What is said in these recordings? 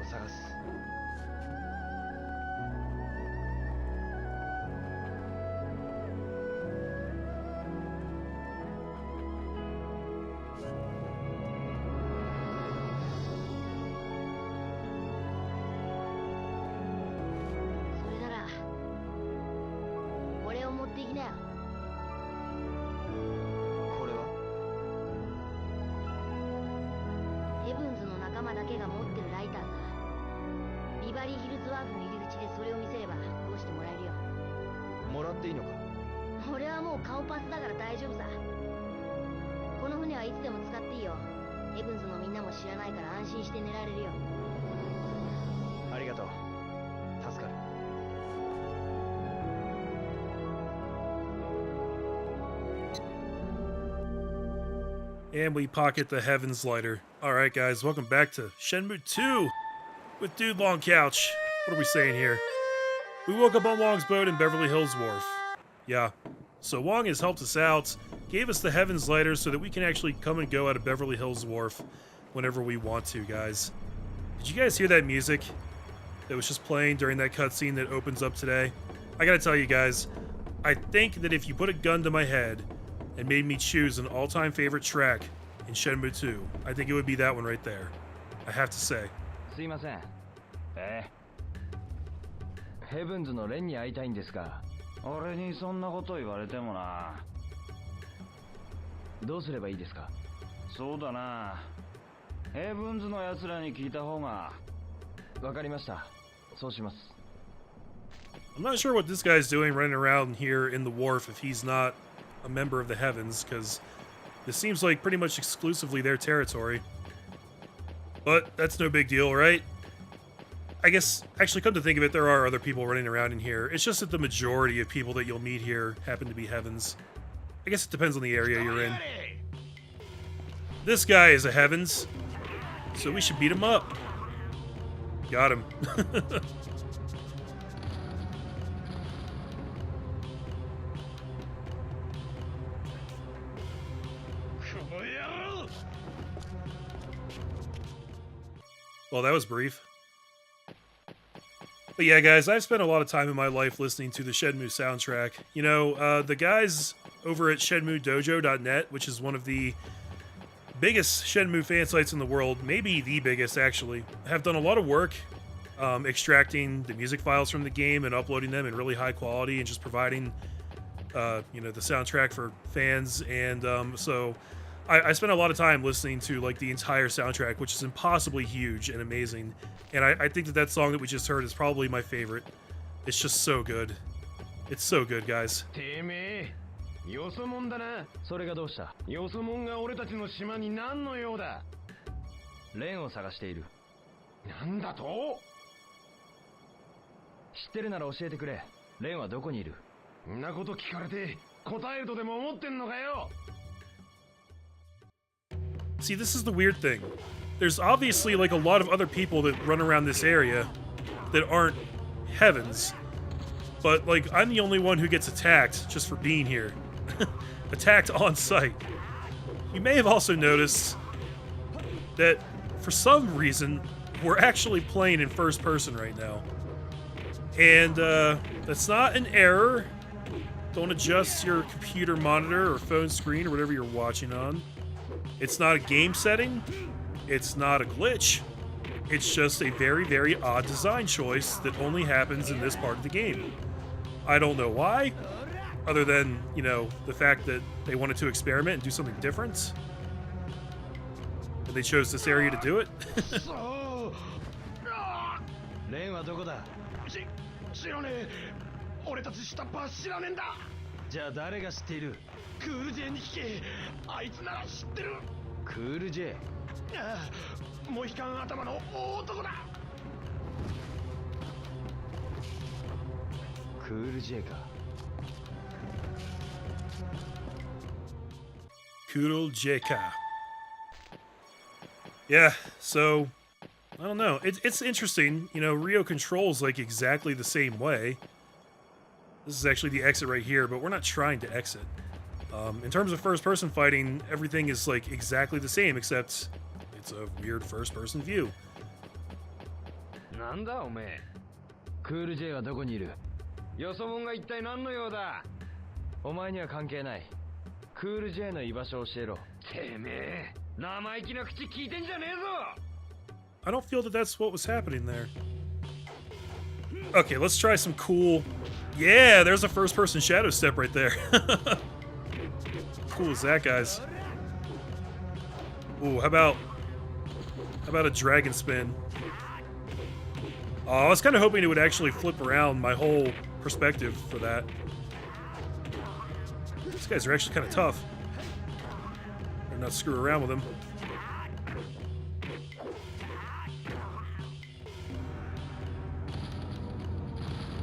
探す。それならこれを持っていきなよ。これは？ヘブンズの仲間だけが持ってるライターさ。ビバリーヒルズワーフの入り口でそれを見せればどうしてもらえるよ。もらっていいのか？俺はもう顔パスだから大丈夫さ。この船はいつでも使っていいよ。ヘブンズのみんなも知らないから安心して寝られるよ。ありがとう。助かる。And we pocket the Heavens Lighter. Alright guys, welcome back to Shenmue II with Dude Long Couch. What are we saying here? We woke up on Wong's boat in Beverly Hills Wharf. Yeah, so Wong has helped us out, gave us the Heavens Lighter so that we can actually come and go out of Beverly Hills Wharf whenever we want to, guys. Did you guys hear that music that was just playing during that cutscene that opens up today? I gotta tell you guys, I think that if you put a gun to my head and made me choose an all-time favorite track in Shenmue II, I think it would be that one right there. I have to say. すいません。ヘブンズのレンに会いたいんですが、俺にそんなこと言われてもな。どうすればいいですか？そうだな。ヘブンズの奴らに聞いた方が。わかりました。そうします。I'm not sure what this guy's doing running around here in the wharf if he's not a member of the Heavens, because this seems like pretty much exclusively their territory. But that's no big deal, right? I guess, actually, come to think of it, there are other people running around in here. It's just that the majority of people that you'll meet here happen to be Heavens. I guess it depends on the area you're in. This guy is a Heavens, so we should beat him up. Got him. Well, that was brief. But yeah, guys, I've spent a lot of time in my life listening to the Shenmue soundtrack. You know, the guys over at ShenmueDojo.net, which is one of the biggest Shenmue fan sites in the world, maybe the biggest actually, have done a lot of work extracting the music files from the game and uploading them in really high quality and just providing, you know, the soundtrack for fans. And so I spent a lot of time listening to like the entire soundtrack, which is impossibly huge and amazing. And I think that that song that we just heard is probably my favorite. It's just so good. It's so good, guys. よそもんだな。それがどうした？よそもんが俺たちの島に何の用だ？レンを探している。なんだと？知ってるなら教えてくれ。レンはどこにいる？んなこと聞かれて答えるとでも思ってんのかよ。See, this is the weird thing. There's obviously like a lot of other people that run around this area that aren't Heavens. But like I'm the only one who gets attacked just for being here. Attacked on sight. You may have also noticed that for some reason we're actually playing in first person right now. And that's not an error. Don't adjust your computer monitor or phone screen or whatever you're watching on. It's not a game setting. It's not a glitch. It's just a very, very odd design choice that only happens in this part of the game. I don't know why, other than, you know, the fact that they wanted to experiment and do something different. And they chose this area to do it. レンはどこだ？知らねえ。俺たち下っ端知らねえんだ。じゃあ誰が知っている？クール J に聞け。あいつなら知ってる。クール J？ ああ、モヒカン頭の大男だ。クール J か。Koodle J-Ka. Yeah, so I don't know. It's interesting. You know, Ryo controls like exactly the same way. This is actually the exit right here, but we're not trying to exit. In terms of first-person fighting, everything is like exactly the same, except it's a weird first-person view. なんだおめえ。クール J はどこにいる？よそ者が一体何の用だ？お前には関係ない。クール J の居場所を教えろ。てめえ、生意気な口聞いてんじゃねえぞ。 I don't feel that that's what was happening there. Okay, let's try some cool... Yeah, there's a first-person shadow step right there. Cool as that, guys. Ooh, how about a dragon spin? Oh, I was kind of hoping it would actually flip around my whole perspective for that. These guys are actually kind of tough. Better not screw around with them.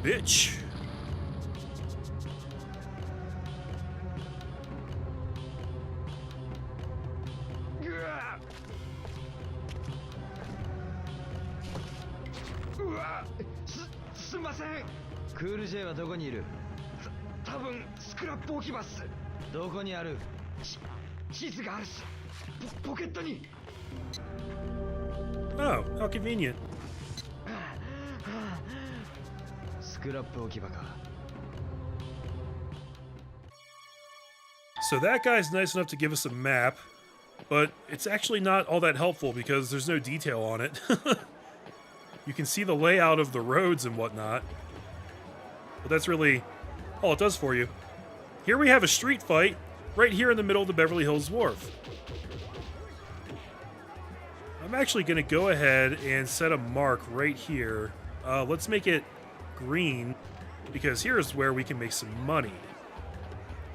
Bitch.すんません。クール J はどこにいる？多分スクラップ置き場っす。どこにある？地図があるし、ポケットに。Oh, how convenient. スクラップ置き場か。 So that guy's nice enough to give us a map, but it's actually not all that helpful because there's no detail on it. You can see the layout of the roads and whatnot, but that's really all it does for you. Here we have a street fight right here in the middle of the Beverly Hills Wharf. I'm actually going to go ahead and set a mark right here. Let's make it green because here's where we can make some money.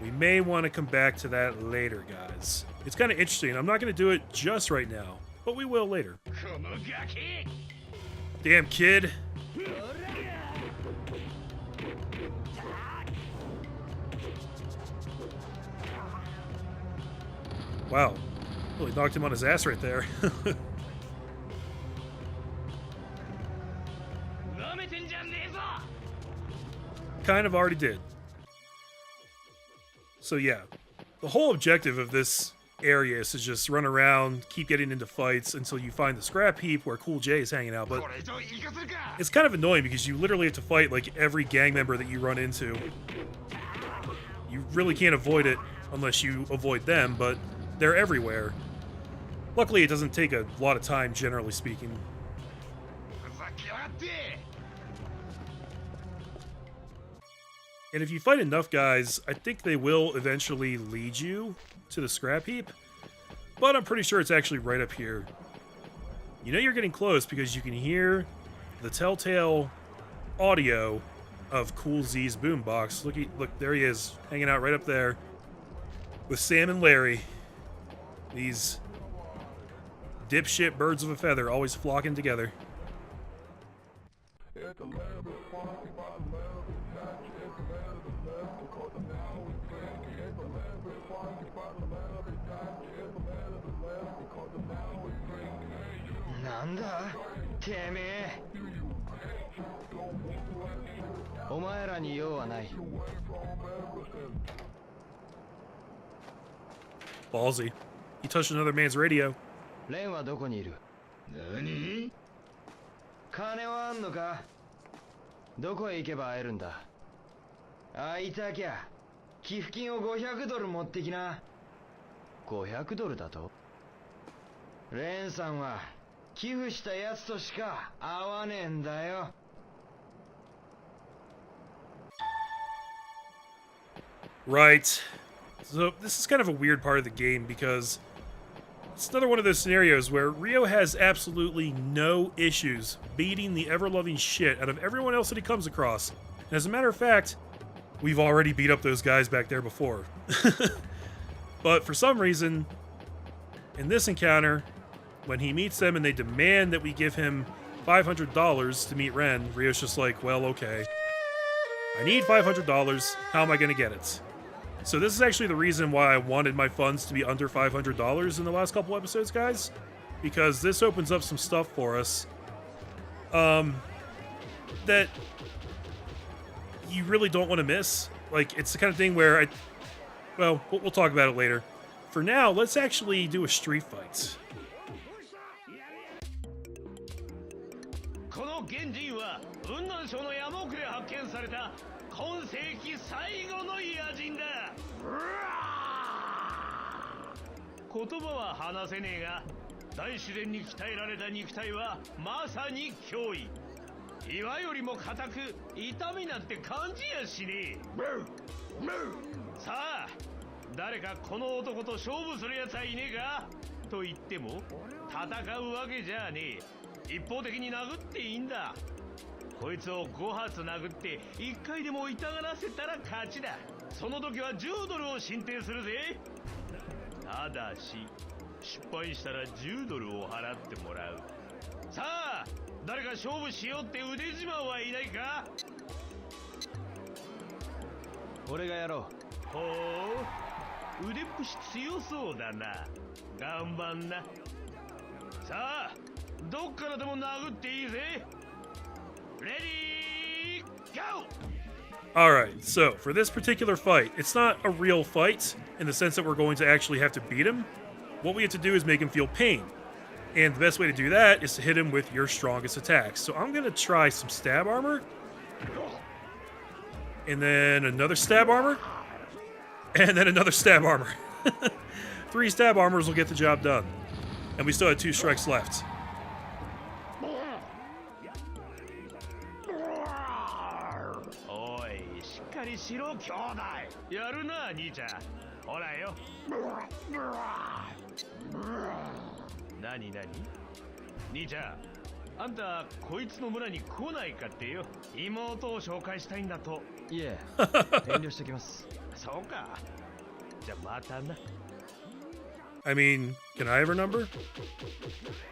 We may want to come back to that later, guys. It's kind of interesting. I'm not going to do it just right now, but we will later. Damn kid. Wow. Really knocked him on his ass right there. Kind of already did. So yeah, the whole objective of this area is to just run around, keep getting into fights until you find the scrap heap where Cool J is hanging out, but it's kind of annoying because you literally have to fight like every gang member that you run into. You really can't avoid it unless you avoid them, but they're everywhere. Luckily, it doesn't take a lot of time, generally speaking. And if you fight enough guys, I think they will eventually lead you to the scrap heap. But I'm pretty sure it's actually right up here. You know you're getting close because you can hear the telltale audio of Cool Z's boombox. Look, there he is, hanging out right up there with Sam and Larry. These dipshit birds of a feather always flocking together. Nanda? てめえ。お前らに用はない。 Ballsy. He touched another man's radio. レンはどこにいる？何？金はあんのか？どこへ行けば会えるんだ？あいたきゃ寄付金を$500持ってきな。$500だと？レンさんは寄付したやつとしか会わねえんだよ。 Right. So this is kind of a weird part of the game because it's another one of those scenarios where Ryo has absolutely no issues beating the ever-loving shit out of everyone else that he comes across. And as a matter of fact, we've already beat up those guys back there before. But for some reason, in this encounter, when he meets them and they demand that we give him $500 to meet Ren, Ryo's just like, well, okay. I need $500. How am I going to get it? So this is actually the reason why I wanted my funds to be under $500 in the last couple episodes, guys. Because this opens up some stuff for us that you really don't want to miss. Like, it's the kind of thing where well, we'll talk about it later. For now, let's actually do a street fight. このゲされた今世紀最後の野人だ。言葉は話せねえが、大自然に鍛えられた肉体はまさに脅威。岩よりも硬く痛みなんて感じやしねえ。さあ、誰かこの男と勝負するやつはいねえかと言っても戦うわけじゃねえ。一方的に殴っていいんだ。こいつを5発殴って1回でも痛がらせたら勝ちだ。その時は10ドルを進呈するぜ。ただし失敗したら10ドルを払ってもらう。さあ、誰か勝負しようって腕自慢はいないか。俺がやろう。ほう、腕っぷし強そうだな。頑張んな。さあ、どっからでも殴っていいぜ。Ready, go! Alright, so for this particular fight, it's not a real fight in the sense that we're going to actually have to beat him. What we have to do is make him feel pain. And the best way to do that is to hit him with your strongest attacks. So I'm going to try some stab armor. And then another stab armor. And then another stab armor. 3 stab armors will get the job done. And we still have 2 strikes left. Oi, しっかりしろ兄弟。やるな兄ちゃん。ほらよ。何兄ちゃん、あんたこいつの村に来ないかってよ。妹を紹介したいんだと。いえ、遠慮してきます。そうか。じゃあまたな。I mean, can I have her number?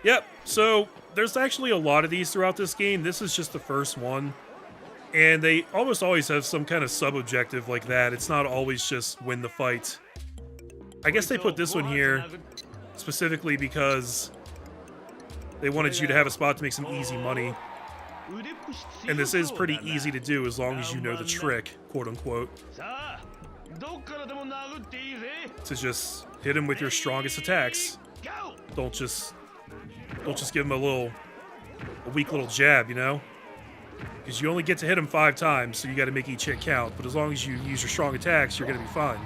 Yep, so there's actually a lot of these throughout this game. This is just the first one. And they almost always have some kind of sub-objective like that. It's not always just win the fight. I guess they put this one here specifically because they wanted you to have a spot to make some easy money. And this is pretty easy to do as long as you know the trick, quote-unquote. To just hit him with your strongest attacks. Don't just give him a weak little jab, you know? Because you only get to hit him 5 times, so you got to make each hit count. But as long as you use your strong attacks, you're going to be fine.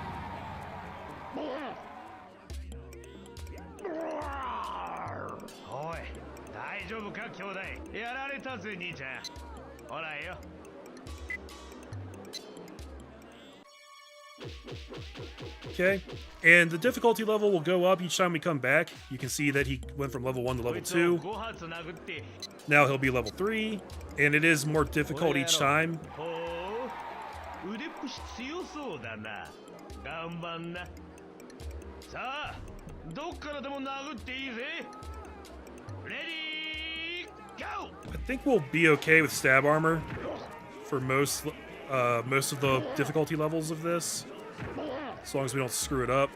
Okay, and the difficulty level will go up each time we come back. You can see that he went from level 1 to level 2. Now he'll be level 3, and it is more difficult each time. I think we'll be okay with stab armor for most of the difficulty levels of this, as long as we don't screw it up.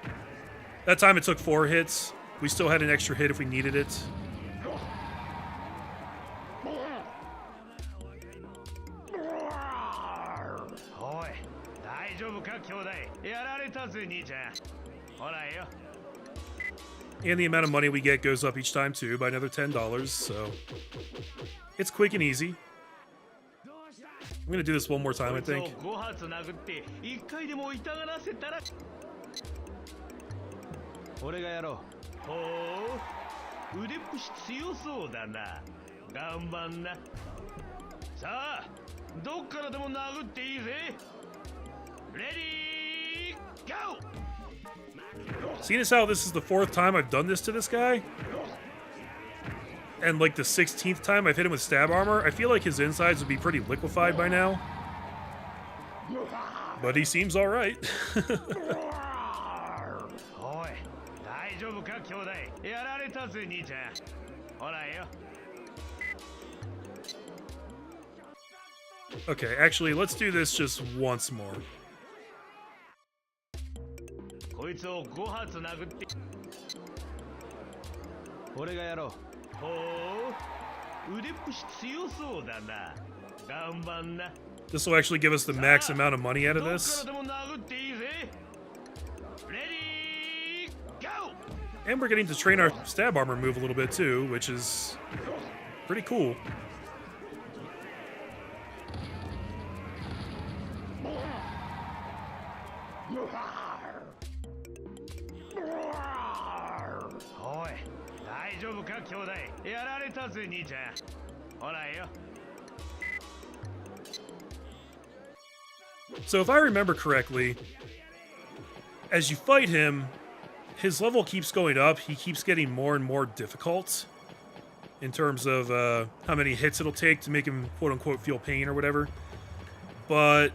That time it took 4 hits. We still had an extra hit if we needed it. And the amount of money we get goes up each time too by another $10, so it's quick and easy. I'm gonna do this one more time, I think. Ready, go! Seeing as how this is the 4th time I've done this to this guy, and like the 16th time I've hit him with stab armor, I feel like his insides would be pretty liquefied by now. But he seems alright. Okay, actually, let's do this just once more. This will actually give us the max amount of money out of this. And we're getting to train our stab armor move a little bit too, which is pretty cool. おい、大丈夫か兄弟。やられたぜ兄ちゃん。ほらよ。 So if I remember correctly, as you fight him, his level keeps going up. He keeps getting more and more difficult in terms of how many hits it'll take to make him quote-unquote feel pain or whatever. But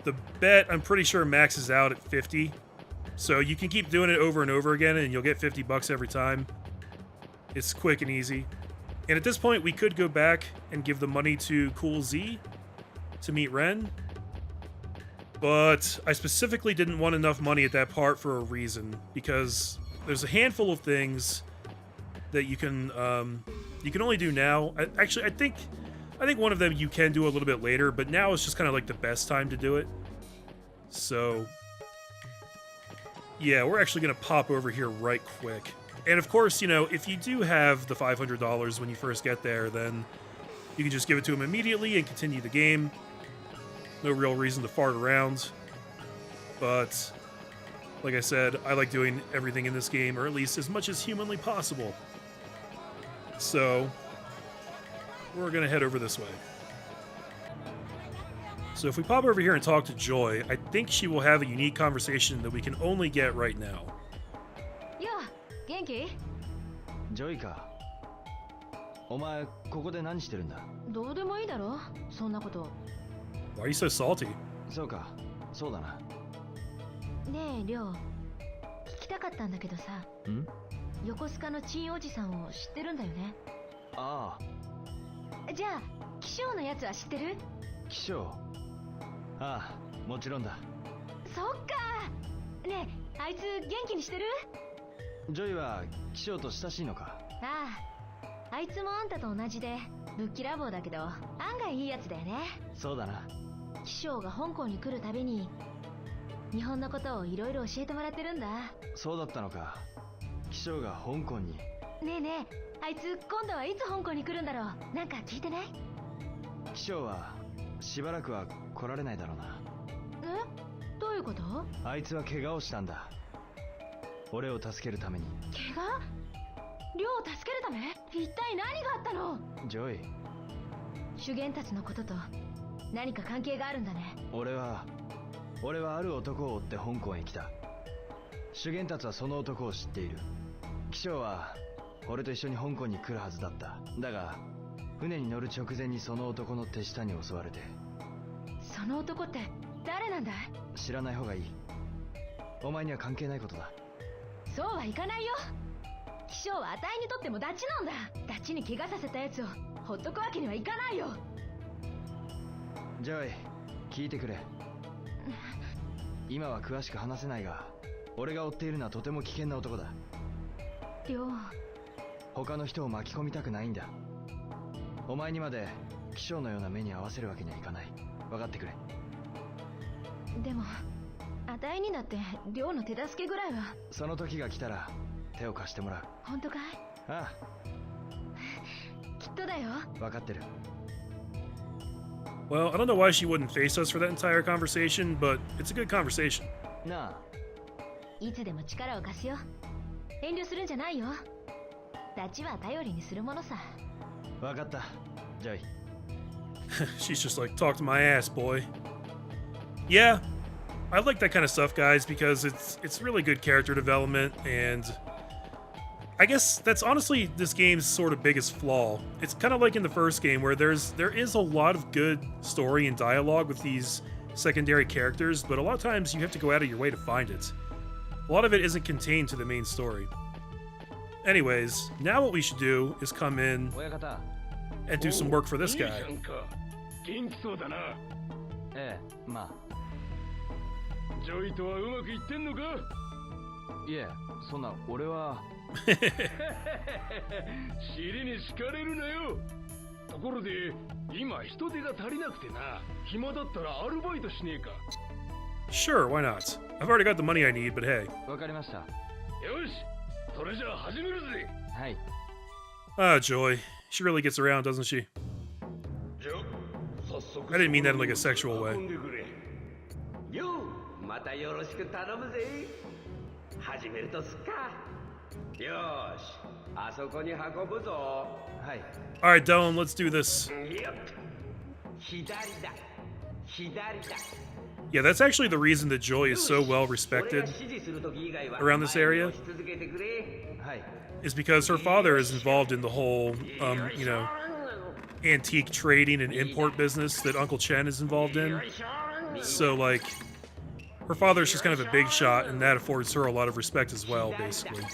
the bet, I'm pretty sure, maxes out at 50. So you can keep doing it over and over again, and you'll get 50 bucks every time. It's quick and easy. And at this point, we could go back and give the money to Cool Z to meet Ren. But I specifically didn't want enough money at that part for a reason, because there's a handful of things that you can only do now. I think one of them you can do a little bit later, but now is just kind of like the best time to do it. So yeah, we're actually going to pop over here right quick. And of course, you know, if you do have the $500 when you first get there, then you can just give it to him immediately and continue the game. No real reason to fart around. But like I said, I like doing everything in this game, or at least as much as humanly possible. So we're going to head over this way. So if we pop over here and talk to Joy, I think she will have a unique conversation that we can only get right now. Yeah, Genki? ジョイか。お前ここで何してるんだ。どうでもいいだろ、そんなこと。Why are you so salty? そうか、そうだな。ねえ、りょう。聞きたかったんだけどさ。ん？横須賀のチンおじさんを知ってるんだよね。ああ。じゃあ、気象のやつは知ってる？気象。ああ、もちろんだ。そっか。ねえ、あいつ元気にしてる？ジョイは気象と親しいのか？ああ、あいつもあんたと同じでぶっきらぼうだけど案外いいやつだよね。そうだな。気象が香港に来るたびに日本のことをいろいろ教えてもらってるんだ。そうだったのか。気象が香港に。ねえねえ、あいつ今度はいつ香港に来るんだろう。なんか聞いてない？気象はしばらくは来られないだろうな。え？どういうこと？あいつは怪我をしたんだ。俺を助けるために。怪我？亮を助けるため？一体何があったの？ジョイ。主元たちのことと何か関係があるんだね。俺はある男を追って香港へ来た。主元たちはその男を知っている。気象は俺と一緒に香港に来るはずだった。だが船に乗る直前にその男の手下に襲われて。その男って誰なんだい？知らない方がいい。お前には関係ないことだ。そうはいかないよ。気象はあたいにとってもダチなんだ。ダチに怪我させたやつをほっとくわけにはいかないよ。ジョイ、聞いてくれ。今は詳しく話せないが、俺が追っているのはとても危険な男だ。亮、他の人を巻き込みたくないんだ。お前にまで気象のような目に合わせるわけにはいかない。分かってくれ。でもあたいにだって亮の手助けぐらいは。その時が来たら手を貸してもらう。本当かい？ああ、きっとだよ。分かってる。Well, I don't know why she wouldn't face us for that entire conversation, but it's a good conversation. なあ、いつでも力を貸すよ。遠慮するんじゃないよ。ダチは頼りにするものさ。分かった、ジョイ。She's just like, talk to my ass, boy. Yeah, I like that kind of stuff, guys, because it's really good character development, and I guess that's honestly this game's sort of biggest flaw. It's kind of like in the first game where there is a lot of good story and dialogue with these secondary characters, but a lot of times you have to go out of your way to find it. A lot of it isn't contained to the main story. Anyways, now what we should do is come in 親方。and do some work for this guy. 元気そうだな。ええ、まあ。ジョイとはうまくいってんのか？いえ、そんな、俺は。尻に敷かれるなよ。ところで、今人手が足りなくてな。暇だったらアルバイトしねえか。Sure, why not? I've already got the money I need, but hey. わかりました。よし、それじゃあ始めるぜ。はい。Ah, Joy. She really gets around, doesn't she? I didn't mean that in like a sexual way. よう、またよろしく頼むぜ。始めるとすっか。よーし、あそこに運ぶぞ。はい。Alright, Dylan, let's do this. 左だ。左だ。Yeah, that's actually the reason that Joy is so well respected around this area, is because her father is involved in the whole, you know, antique trading and import business that Uncle Chen is involved in. So, like, her father's just kind of a big shot, and that affords her a lot of respect as well, basically.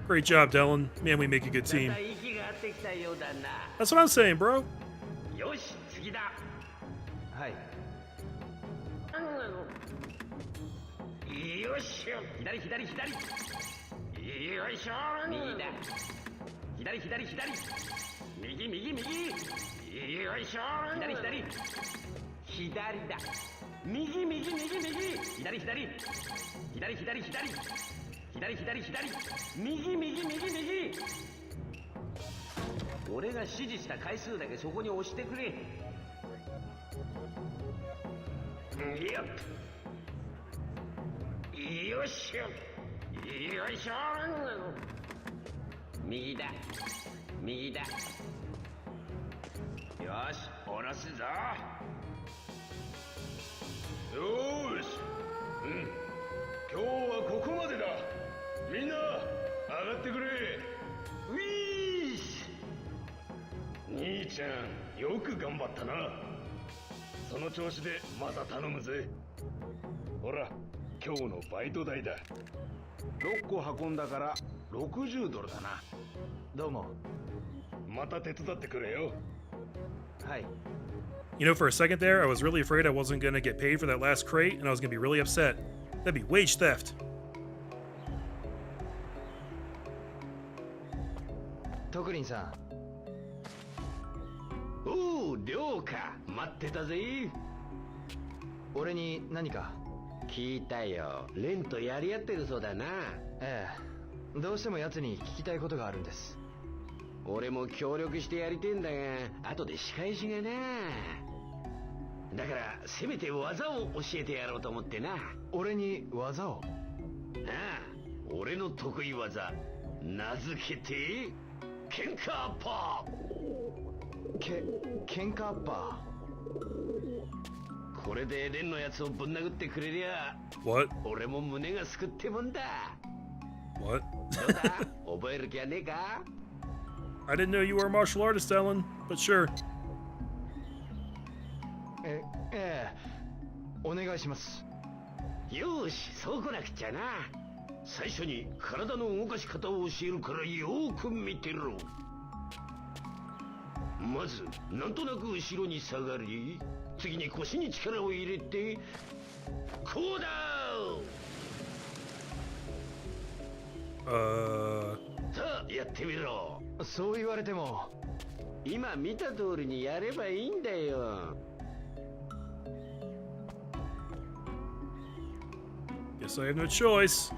Great job, Dylan. Man, we make a good team. That's what I'm saying, bro. You know, for a second there, I was really afraid I wasn't going to get paid for that last crate, and I was going to be really upset. That'd be wage theft. Tokurin-san. Oh, Ryoka, 待ってたぜ。俺に何か聞いたよ。レンとやり合ってるそうだな。ええ。どうしても奴に聞きたいことがあるんです。俺も協力してやりてんだが、後で仕返しがな。だからせめて技を教えてやろうと思ってな。俺に技を？ああ、俺の得意技、名付けて喧嘩アッパー。喧嘩アッパー。これでレンのやつをぶん殴ってくれりゃ、俺も胸がすくってもんだ。What? どうだ？覚える気はねえか？ I didn't know you were a martial artist, Ellen, but sure. ええ、お願いします。よし、そうこなくちゃな。最初に体の動かし方を教えるからよーく見てろ。まず、なんとなく後ろに下がり、次に腰に力を入れて、こうださあ、やってみろ。そう言われても、今見た通りにやればいいんだよ。Guess I have no choice.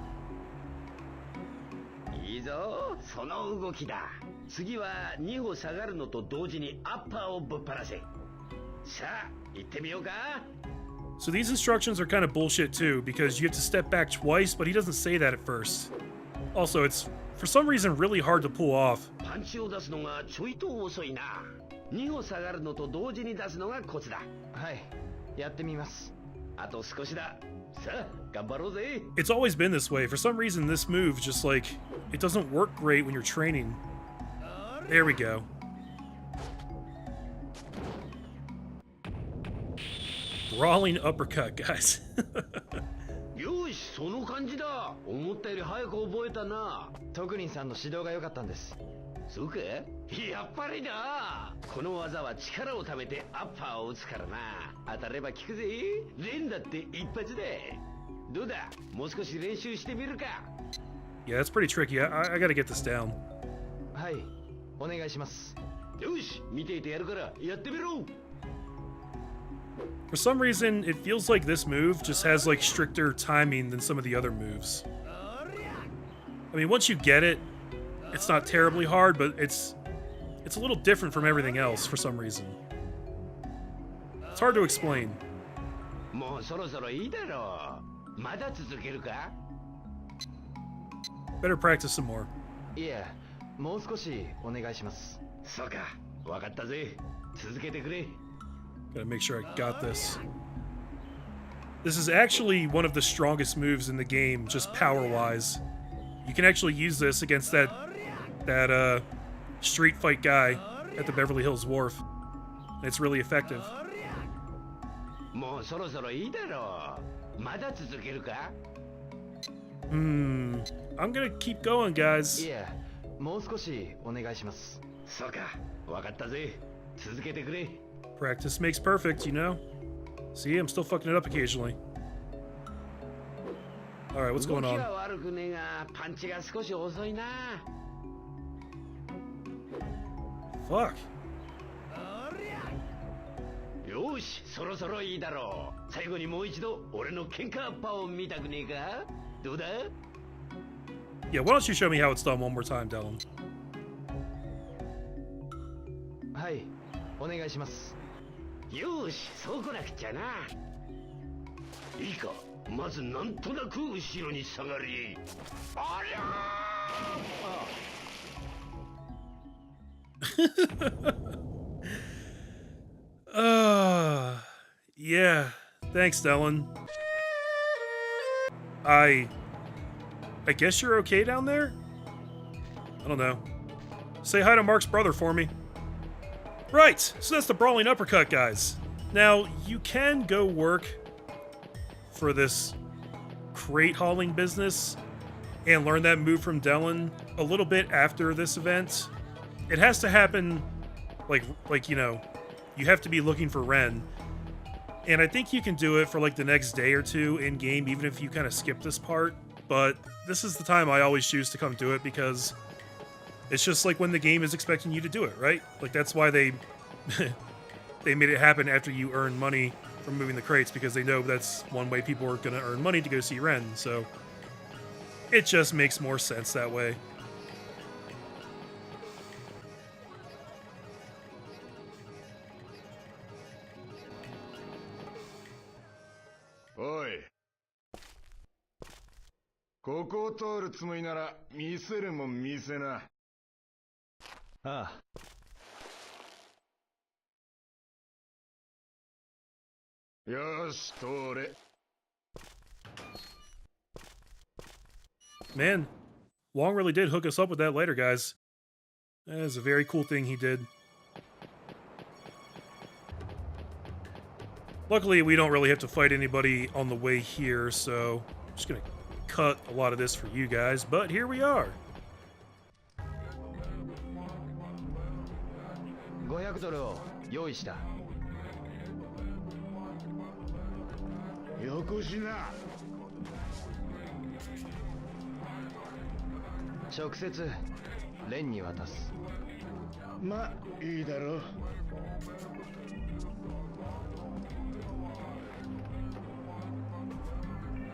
いいぞ、その動きだ。次は2歩下がるのと同時にアッパーをぶっ放せ。さあ、行ってみようか。So these instructions are kind of bullshit too, because you have to step back twice, but he doesn't say that at first. Also, it's, for some reason, really hard to pull off. パンチを出すのがちょいと遅いな。2歩下がるのと同時に出すのがコツだ。はい、やってみます。あと少しだ。さあ、頑張ろうぜ。It's always been this way. For some reason, this move just like, it doesn't work great when you're training. There we go. Brawling uppercut, guys. よし、その感じだ。思ったより早く覚えたな。特にさんの指導が良かったんです。そうか？やっぱりな。この技は力をためてアッパーを打つからな。当たれば効くぜ。連だって一発で。どうだ、もう少し練習してみるか。 Yeah, it's pretty tricky. I gotta get this down. はい、お願いします。よし、見ていてやるからやってみろ。 For some reason, it feels like this move just has like stricter timing than some of the other moves. I mean, once you get it, it's not terribly hard, but it's a little different from everything else for some reason. It's hard to explain. もうそろそろいいだろう。まだ続けるか？ Better practice some more. いえ、もう少しお願いします。そうか、わかったぜ。続けてくれ。 Gotta make sure I got this. This is actually one of the strongest moves in the game, just power-wise. You can actually use this against that street fight guy at the Beverly Hills Wharf. And it's really effective. もうそろそろいいだろう。まだ続けるか？ I'm gonna keep going, guys. いえ、もう少しお願いします。そうか、わかったぜ。続けてくれ。 Practice makes perfect, you know? See, I'm still fucking it up occasionally. Alright, what's going 動き on? は悪くねえが、パンチが少し遅いな。 Fuck. よし、そろそろいいだろう。最後にもう一度俺の喧嘩アッパーを見たくねえか？どうだ？ Yeah, why don't you show me how it's done one more time, Dylan? はい、お願いします。よし、そうこなくちゃな。いいか、まずなんとなく後ろに下がり。ありゃー。Yeah. Thanks, Dylan. I guess you're okay down there? I don't know. Say hi to Mark's brother for me. Right, so that's the Brawling Uppercut, guys. Now, you can go work for this crate hauling business and learn that move from Dylan a little bit after this event. It has to happen, like you know, you have to be looking for Ren. And I think you can do it for like the next day or two in-game, even if you kind of skip this part. But this is the time I always choose to come do it because it's just like when the game is expecting you to do it, right? Like that's why they they made it happen after you earn money from moving the crates, because they know that's one way people are going to earn money to go see Ren. So it just makes more sense that way. Oi. ここを通るつもりなら見せるもん見せな。ああ。よし、通れ。Man, Wong really did hook us up with that later, guys. That is a very cool thing he did. Luckily, we don't really have to fight anybody on the way here, so I'm just gonna cut a lot of this for you guys, but here we are. $500を用意した。よこしな。直接レンに渡す。ま、いいだろう。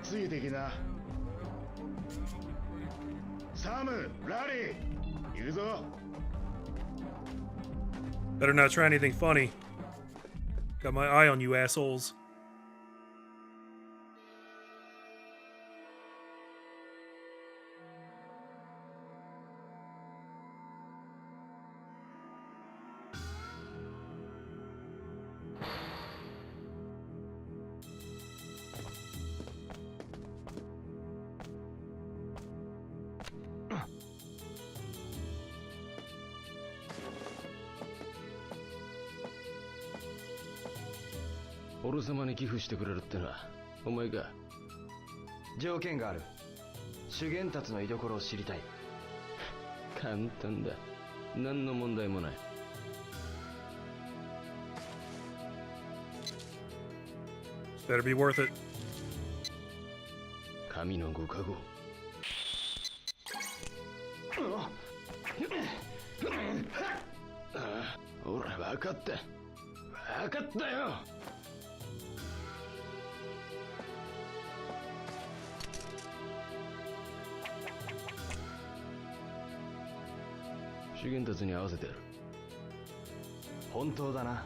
ついてきな。サム、ラリー、行くぞ。Better not try anything funny. Got my eye on you assholes.「俺様に寄付してくれるってな、お前か。条件がある。修験達の居所を知りたい。簡単だ。何の問題もない。Better be worth it. 神のご加護。ほら、分かった。分かったよ。主元たちに合わせてやる。本当だな。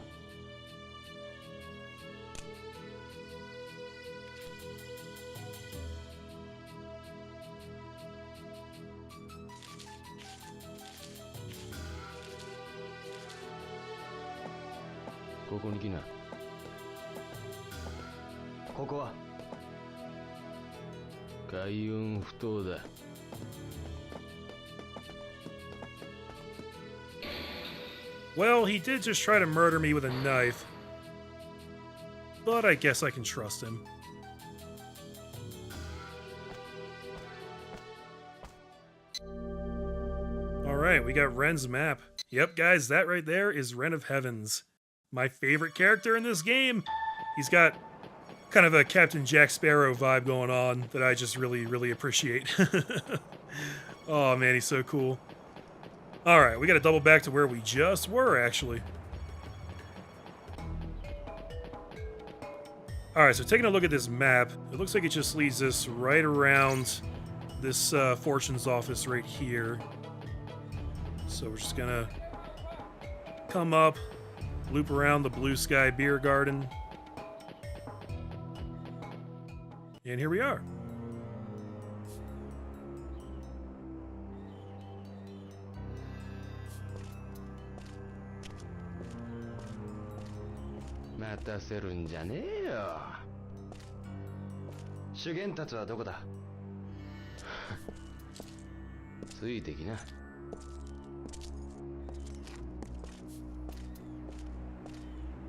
ここに来な。ここは海運不当だ。Well, he did just try to murder me with a knife. But I guess I can trust him. Alright, we got Ren's map. Yep, guys, that right there is Ren of Heavens. My favorite character in this game. He's got kind of a Captain Jack Sparrow vibe going on that I just really, really appreciate. Oh man, he's so cool. Alright, we gotta double back to where we just were, actually. Alright, so taking a look at this map, it looks like it just leads us right around this Fortune's office right here. So we're just gonna come up, loop around the Blue Sky Beer Garden. And here we are.待たせるんじゃねえよ。主元たちはどこだ？ついてきな。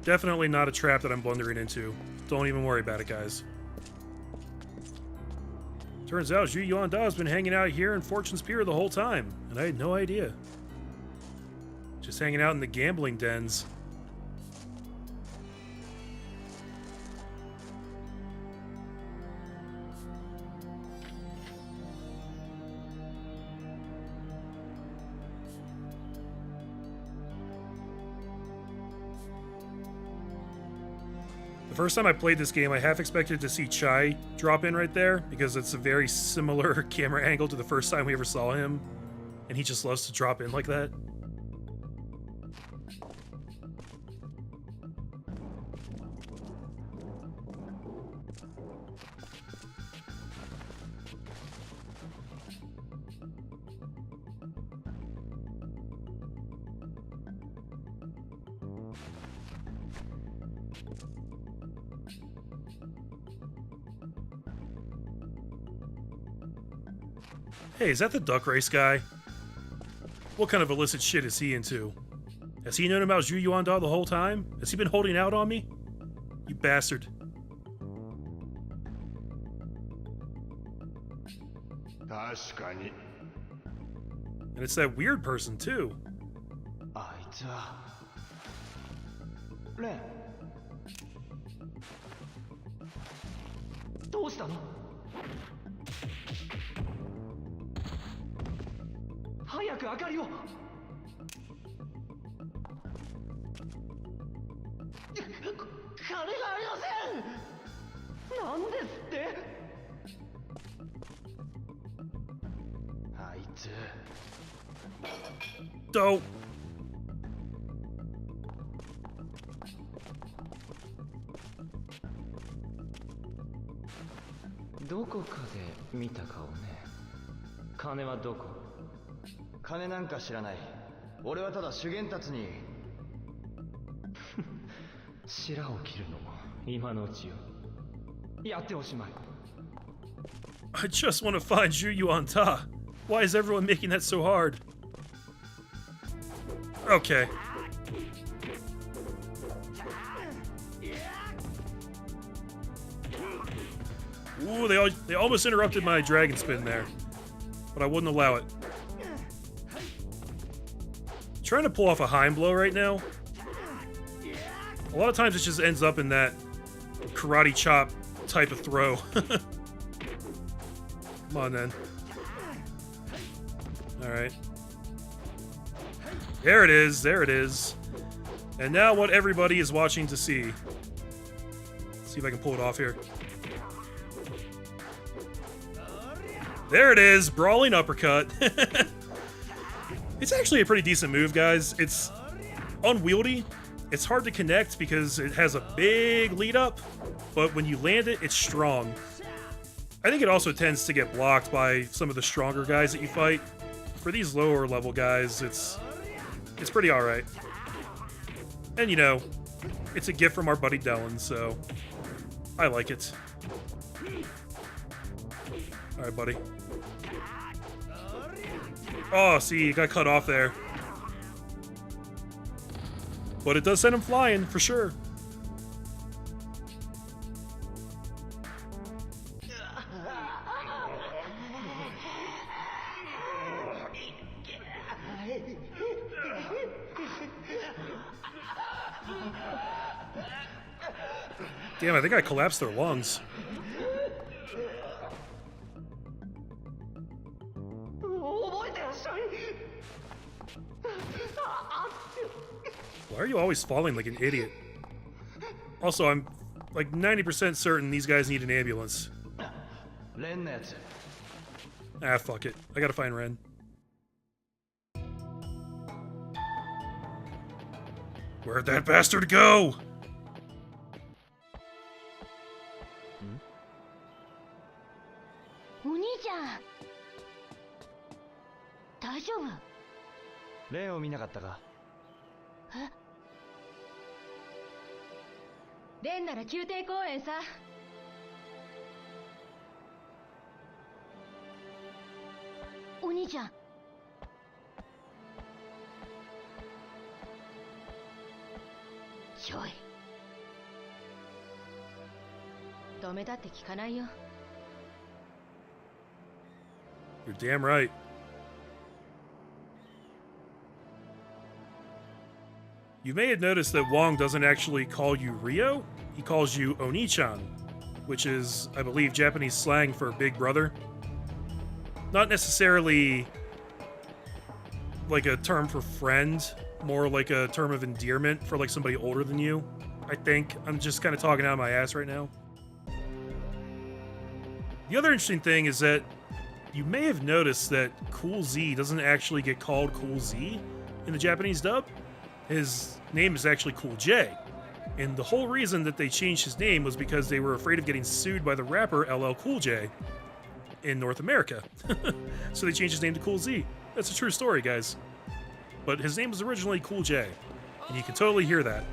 Definitely not a trap that I'm blundering into. Don't even worry about it, guys. Turns out Zhu Yuanda has been hanging out here in Fortune's Pier the whole time, and I had no idea. Just hanging out in the gambling dens. The first time I played this game, I half expected to see Chai drop in right there, because it's a very similar camera angle to the first time we ever saw him, and he just loves to drop in like that. Hey, is that the duck race guy? What kind of illicit shit is he into? Has he known about Zhu Yuanda the whole time? Has he been holding out on me? You bastard. And it's that weird person, too. あいつはレン、どうしたの？早く明かりを。金がありません。なんですって？あいつ。Dope. どこかで見た顔ね。金はどこ？金なんか知らない。俺はただ主元たちに白を切るのも今のうちよ。やっておしまい。I just want to find Zhu Yuanda. Why is everyone making that so hard? Okay. Ooh, they almost interrupted my dragon spin there, but I wouldn't allow it. Trying to pull off a hind blow right now. A lot of times it just ends up in that karate chop type of throw. Come on, then. Alright. There it is, there it is. And now what everybody is watching to see. Let's see if I can pull it off here. There it is, brawling uppercut. It's actually a pretty decent move, guys. It's unwieldy. It's hard to connect because it has a big lead up, but when you land it, it's strong. I think it also tends to get blocked by some of the stronger guys that you fight. For these lower level guys, it's pretty alright. And you know, it's a gift from our buddy Dylan, so I like it. Alright, buddy. Oh, see, he got cut off there. But it does send him flying, for sure. Damn, I think I collapsed their lungs. Why are you always falling like an idiot? Also, I'm like 90% certain these guys need an ambulance. Ah, fuck it. I gotta find Ren. Where'd that bastard go? Oni-chan! 大丈夫？例を見なかったか？え？レンなら宮廷公園さ。お兄ちゃん。ちょい。止めたって聞かないよ。You're damn right. You may have noticed that Wong doesn't actually call you Ryo, he calls you Oni-chan, which is, I believe, Japanese slang for big brother. Not necessarily like a term for friend, more like a term of endearment for like somebody older than you, I think. I'm just kind of talking out of my ass right now. The other interesting thing is that you may have noticed that Cool Z doesn't actually get called Cool Z in the Japanese dub. His name is actually Cool J. And the whole reason that they changed his name was because they were afraid of getting sued by the rapper LL Cool J in North America. So they changed his name to Cool Z. That's a true story, guys. But his name was originally Cool J. And you can totally hear that.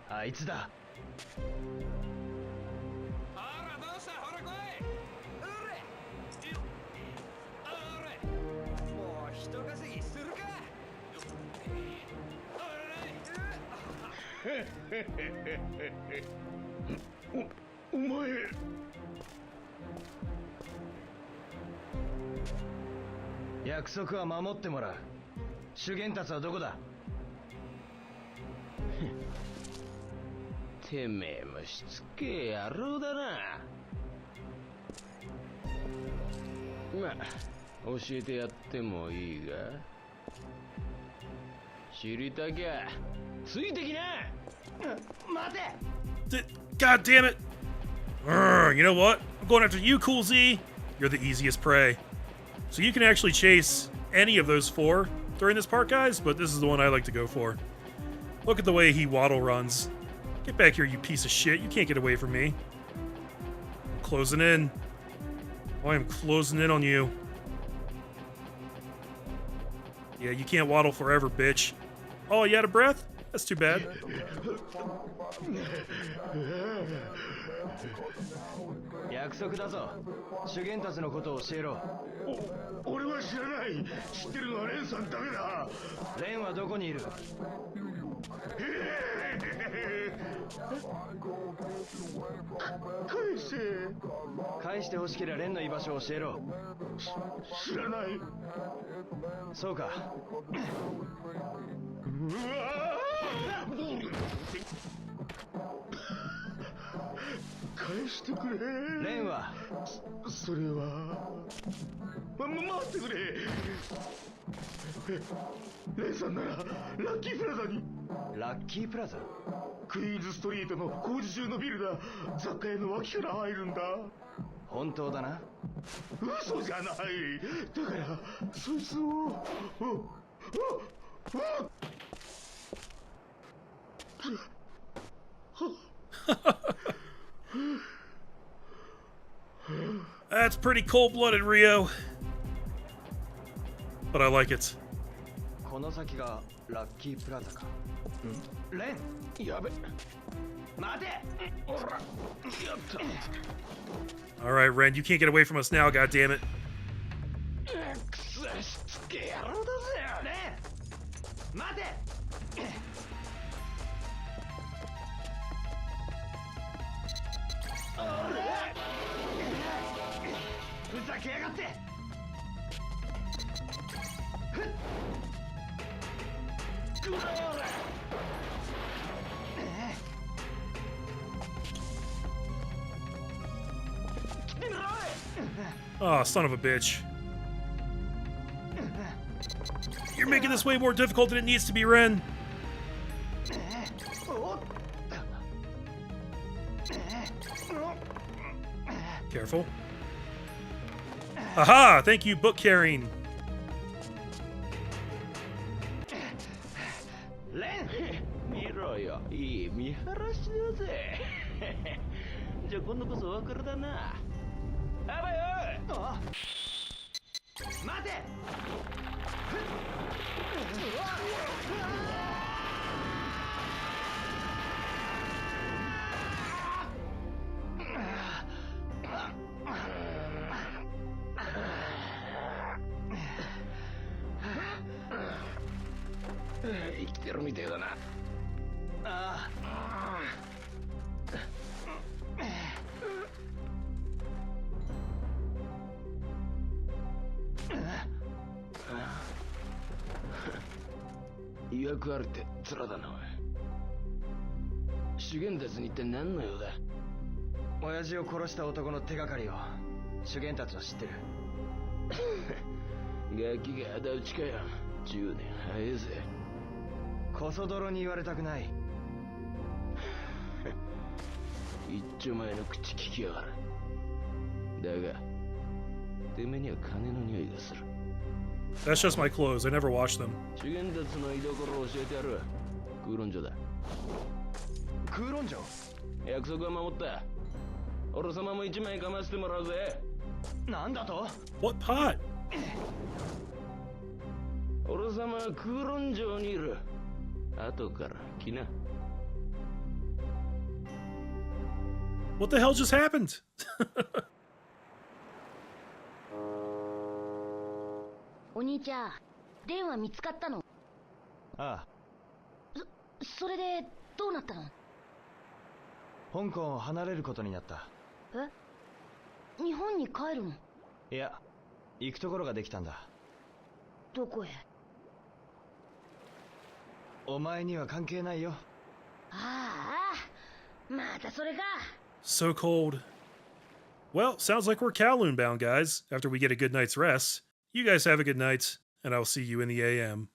あいつだ。もう人稼ぎするか。お前。約束は守ってもらう。主玄達はどこだ。てめえもしつけえ野郎だな。まあ教えてやってもいいが。知りたきゃついてきな。待て。 God damn it! You know what? I'm going after you, Cool Z. You're the easiest prey. So you can actually chase any of those four during this part, guys, but this is the one I like to go for. Look at the way he waddle runs. Get back here, you piece of shit. You can't get away from me. I'm closing in. I am closing in on you. Yeah, you can't waddle forever, bitch. Oh, you out of breath? That's too bad. 約束だぞ。主玄達のことを教えろ。俺は知らない。知ってるのはレンさんだけだ。レンはどこにいる？返せ。返してほしければレンの居場所を教えろ。知らない。そうか。うわ返してくれ。レンはそれは待ってくれ。レンさんならラッキープラザに。ラッキープラザ。クイーンズストリートの工事中のビルだ。雑貨屋の脇から入るんだ。本当だな。嘘じゃない。だからそいつをThat's pretty cold-blooded, Ryo. But I like it. この先がラッキープラザか。レン、やべ。待て。ほら、やった。All right, Ren, you can't get away from us now, goddammit. くそしつけ野郎だぜ。レン、待て。ふざけやがって。Oh, son of a bitch. You're making this way more difficult than it needs to be, Ren. Careful. Aha! Thank you, book carrying. レン、見ろよ、いい見晴らしだぜ。じゃあ今度こそお別れだな。あばよ。あ、待て。生きてるみてえだな。ああ。曰くあるって面だなおい。修験たちに一体何の用だ。親父を殺した男の手がかりを修験たちは知ってる。ガキが仇討ちかよ。10年早えぜ。コソ泥に言われたくない。一丁前の口聞きやがる。だがてめえには金の匂いがする。 That's just my clothes. I never wash them. 修験たちの居所を教えてやる。空論所だ。空論城。約束は守った。俺様も一枚かましてもらうぜ。なんだと？ What pot? 俺様は空論城にいる。後から来な。 What the hell just happened? お兄ちゃん、レンは見つかったの？ああ。それでどうなったの？香港を離れることになった。え？日本に帰るの？いや、行くところができたんだ。どこへ？お前には関係ないよ。ああ、またそれか。 So cold. Well, sounds like we're Kowloon bound, guys, after we get a good night's rest. You guys have a good night, and I'll see you in the AM.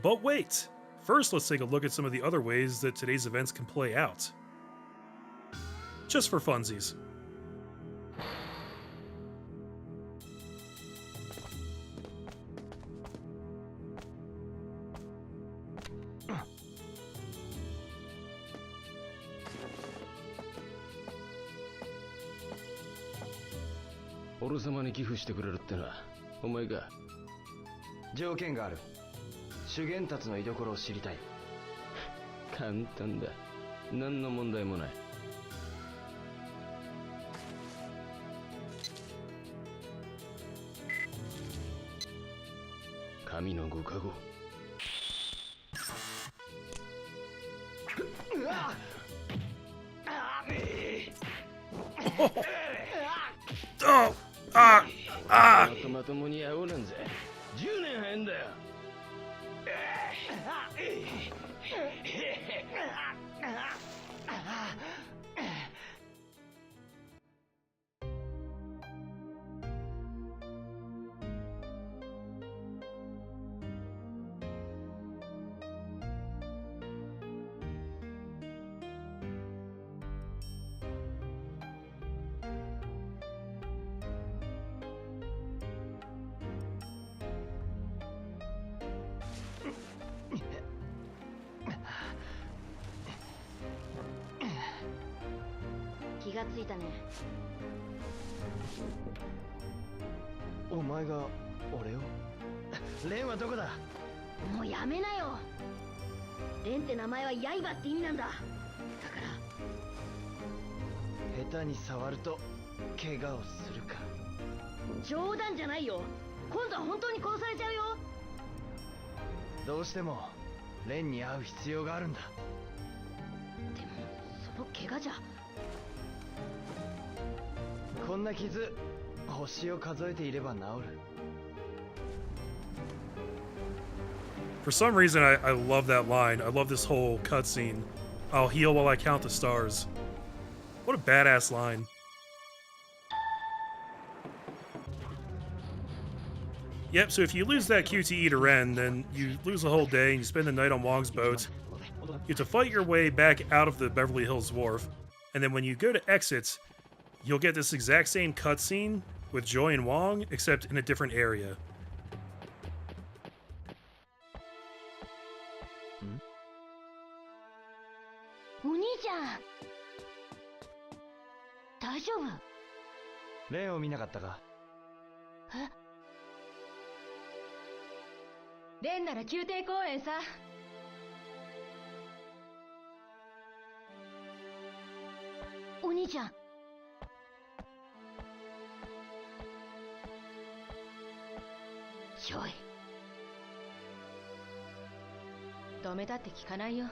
But wait! First, let's take a look at some of the other ways that today's events can play out. Just for funsies.俺様に寄付してくれるってのはお前か。条件がある。修験たちの居所を知りたい。簡単だ。何の問題もない。神のご加護。Oh! Ah! Ah! まともに会おうなんざ10年早いんだよ。気がついたね。お前が俺をレンはどこだ。もうやめなよ。レンって名前は刃って意味なんだ。だから下手に触ると怪我をするか。冗談じゃないよ。今度は本当に殺されちゃうよ。どうしてもレンに会う必要があるんだ。でもその怪我じゃ。こんな傷星を数えていれば治る。 For some reason, I love that line. I love this whole cutscene. I'll heal while I count the stars. What a badass line. Yep, so if you lose that QTE to Ren, then you lose the whole day and you spend the night on Wong's boat. You have to fight your way back out of the Beverly Hills Wharf, and then when you go to exit, you'll get this exact same cutscene with Joy and Wong, except in a different area. お兄ちゃん大丈夫？レンを見なかったか。え？レンなら宮廷公園さ。お兄ちゃん。ジョイ。止めたって聞かないよ。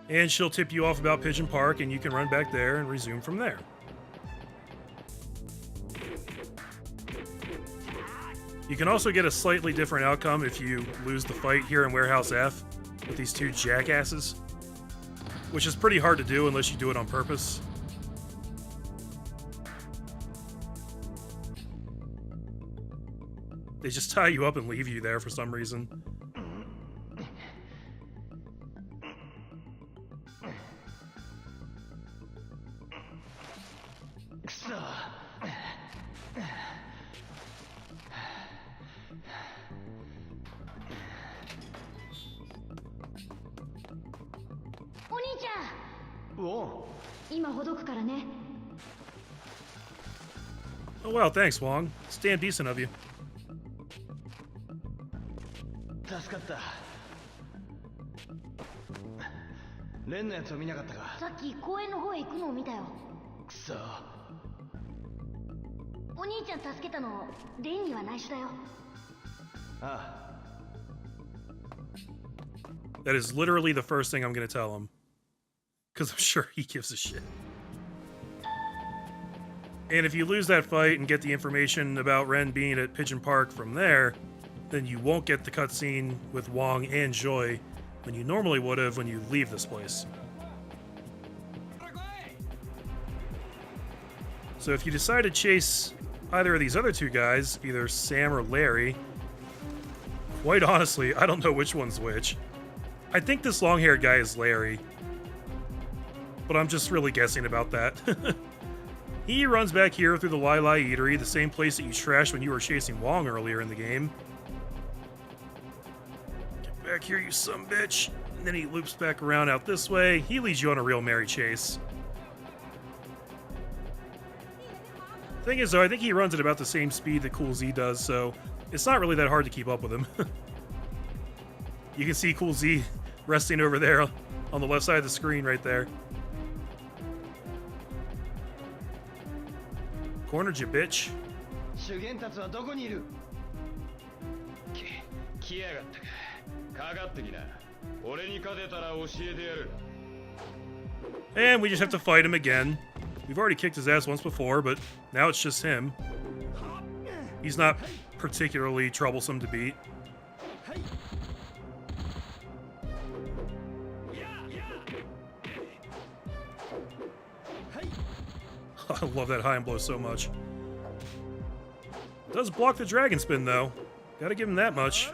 And she'll tip you off about Pigeon Park, and you can run back there and resume from there. You can also get a slightly different outcome if you lose the fight here in Warehouse F with these two jackasses, which is pretty hard to do unless you do it on purpose. They just tie you up and leave you there for some reason. Oh wow, thanks, Wong. It's damn decent of you. 助かった。レンのやつを見なかったか。さっき公園の方へ行くのを見たよ。くそ。お兄ちゃん助けたのレンには内緒だよ。ああ。 That is literally the first thing I'm going to tell him. Because I'm sure he gives a shit. And if you lose that fight and get the information about Ren being at Pigeon Park from there, then you won't get the cutscene with Wong and Joy when you normally would have when you leave this place. So if you decide to chase either of these other two guys, either Sam or Larry, quite honestly, I don't know which one's which. I think this long-haired guy is Larry, but I'm just really guessing about that. He runs back here through the Lai Lai Eatery, the same place that you trashed when you were chasing Wong earlier in the game. Get back here, you sumbitch. And then he loops back around out this way. He leads you on a real merry chase. Thing is, though, I think he runs at about the same speed that Cool Z does, so it's not really that hard to keep up with him. You can see Cool Z resting over there on the left side of the screen right there. Cornered you, bitch. 主元たちはどこにいる？来やがったか。かかってきな。俺に勝てたら教えてやる。 And we just have to fight him again. We've already kicked his ass once before, but now it's just him. He's not particularly troublesome to beat. I love that high and blow so much. Does block the dragon spin though. Gotta give him that much.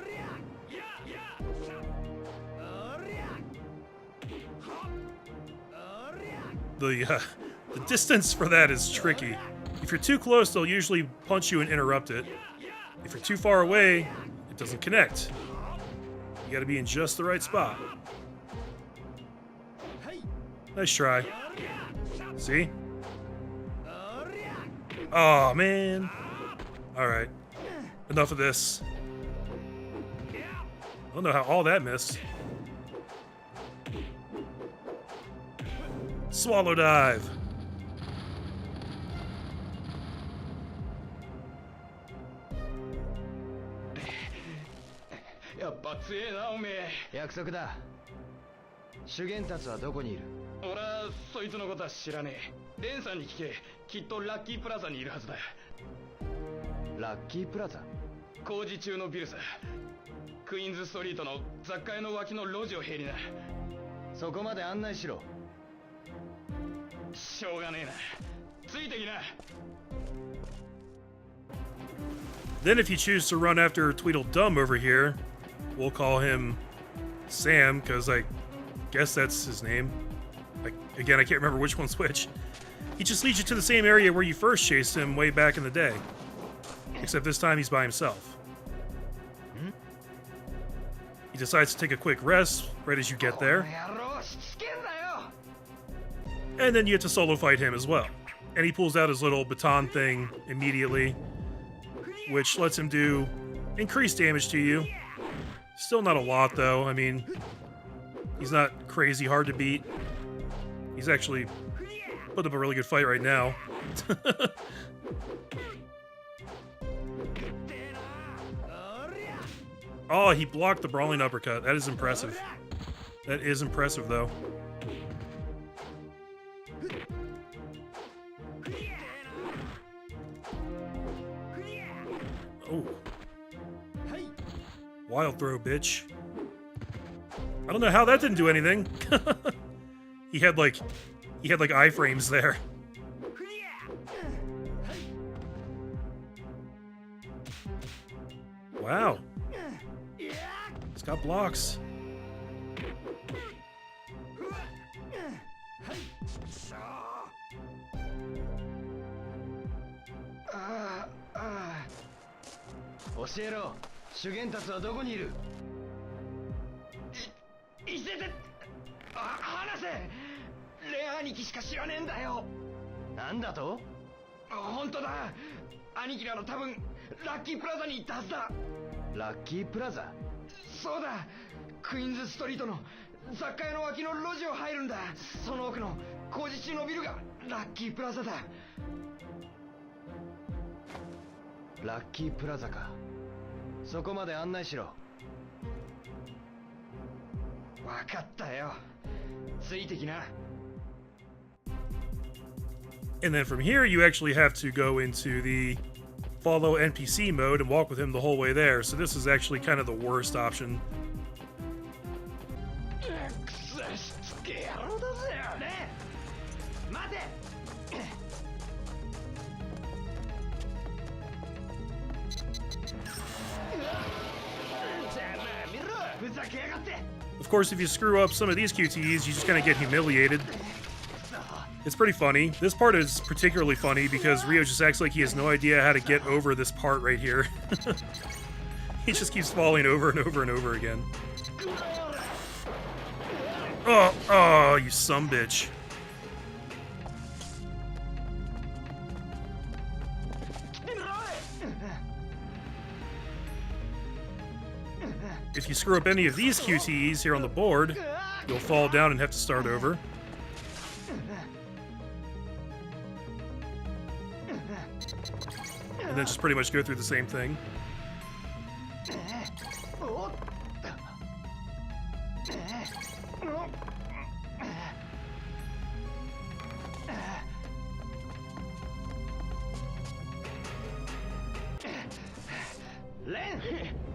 The distance for that is tricky. If you're too close, they'll usually punch you and interrupt it. If you're too far away, it doesn't connect. You gotta be in just the right spot. Nice try. See? Oh, man. Alright. Enough of this. I don't know how all that missed. Swallow dive.やっぱ強えなおめえ。約束だ。主元達はどこにいる？俺はそいつのことは知らねえ。レンさんに聞け。きっとラッキープラザにいるはずだ。ラッキープラザ？工事中のビルさ。クイーンズストリートの雑貨屋の脇の路地をへりな。そこまで案内しろ。しょうがねえな。ついてきな。 Then if you choose to run after Tweedledum over here, we'll call him Sam, because I guess that's his name. Again, I can't remember which one's which. He just leads you to the same area where you first chased him way back in the day. Except this time he's by himself. He decides to take a quick rest right as you get there. And then you have to solo fight him as well. And he pulls out his little baton thing immediately, which lets him do increased damage to you. Still not a lot, though. I mean, he's not crazy hard to beat. He's actually put up a really good fight right now. Oh, he blocked the brawling uppercut. That is impressive. That is impressive, though. Oh. Wild throw, bitch. I don't know how that didn't do anything. He had like iframes there. Wow. It's got blocks. Lucky Plaza? そうだ。クイーンズストリートの雑貨屋の脇の路地を入るんだ。その奥の工事中のビルがラッキープラザだ。ラッキープラザか。そこまで案内しろ。わかったよ。ついてきな。And then from here, you actually have to go into the follow NPC mode and walk with him the whole way there. So this is actually kind of the worst option. Of course, if you screw up some of these QTEs, you just kind of get humiliated. It's pretty funny. This part is particularly funny because Ryo just acts like he has no idea how to get over this part right here. He just keeps falling over and over and over again. Oh, you sumbitch. If you screw up any of these QTEs here on the board, you'll fall down and have to start over. And then just pretty much go through the same thing.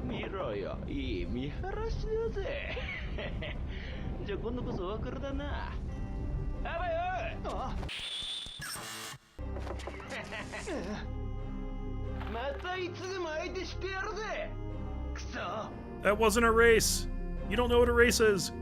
見ろよ、いい見晴らしだぜ。じゃあ今度こそお別れだな。あばよ。またいつでも相手してやるぜ。くそ。 That wasn't a race. You don't know what a race is.